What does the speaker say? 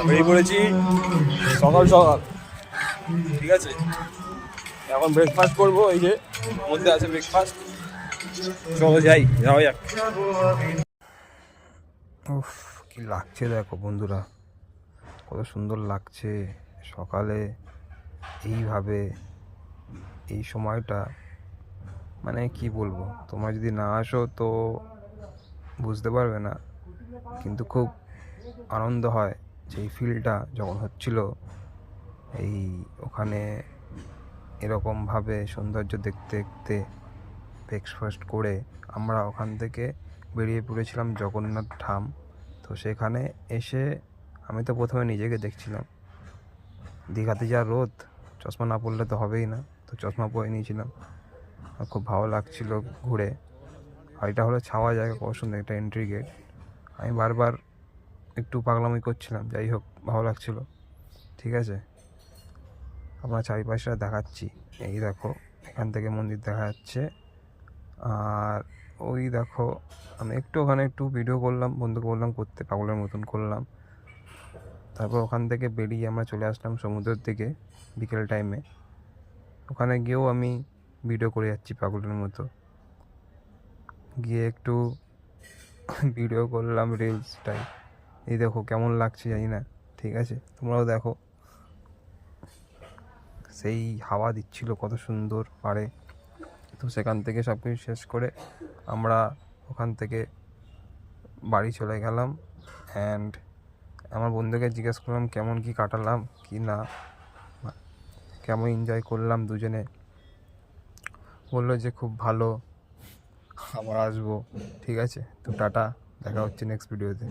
বেরিয়ে পড়েছি সকাল সকাল, ঠিক আছে। এখন ব্রেকফাস্ট করবো, এই যে মধ্যে আছে ব্রেকফাস্ট। চলো যাওয়া যাক। উফ, কি লাগছে দেখো বন্ধুরা, কত সুন্দর লাগছে সকালে এইভাবে, এই সময়টা। মানে কি বলবো, তোমরা যদি না আসো তো বুঝতে পারবে না, কিন্তু খুব আনন্দ হয় যে এই ফিলটা যখন হচ্ছিল এই ওখানে, এরকমভাবে সৌন্দর্য দেখতে দেখতে ব্রেকফাস্ট করে আমরা ওখান থেকে বেরিয়ে পড়েছিলাম জগন্নাথ ধাম। তো সেখানে এসে আমি তো প্রথমে নিজেকে দেখছিলাম, দীঘাতে যা রোদ, চশমা না পরলে তো হবেই না, তো চশমা পরে নিয়েছিলাম। আর খুব ভালো লাগছিল ঘুরে। আর এটা হলো ছাওয়া জায়গা, কত সুন্দর একটা এন্ট্রি গেট। আমি বারবার একটু পাগলামি করছিলাম, যাই হোক ভালো লাগছিল, ঠিক আছে। আপনার চারিপাশটা দেখাচ্ছি, এই দেখো এখান থেকে মন্দির দেখা যাচ্ছে। আর ওই দেখো, আমি একটু ওখানে একটু ভিডিও করলাম, বন্ধুকে বললাম করতে, পাগলের মতন করলাম। তারপর ওখান থেকে বেরিয়ে আমরা চলে আসলাম সমুদ্রের দিকে বিকেল টাইমে। ওখানে গিয়েও আমি ভিডিও করে যাচ্ছি পাগলের মতো, গিয়ে একটু ভিডিও করলাম রিলসটাই। এই দেখো কেমন লাগছে জানি না, ঠিক আছে, তোমরাও দেখো। সেই হাওয়া দিচ্ছিল কত সুন্দর পাড়ে। তো সেখান থেকে সব কিছু শেষ করে আমরা ওখান থেকে বাড়ি চলে গেলাম। অ্যান্ড আমার বন্ধুকে জিজ্ঞেস করলাম কেমন কি কাটালাম কি না, কেমন এনজয় করলাম দুজনে। বললো যে খুব ভালো, আবার আসবো, ঠিক আছে। তো টাটা, দেখা হচ্ছে নেক্সট ভিডিওতে।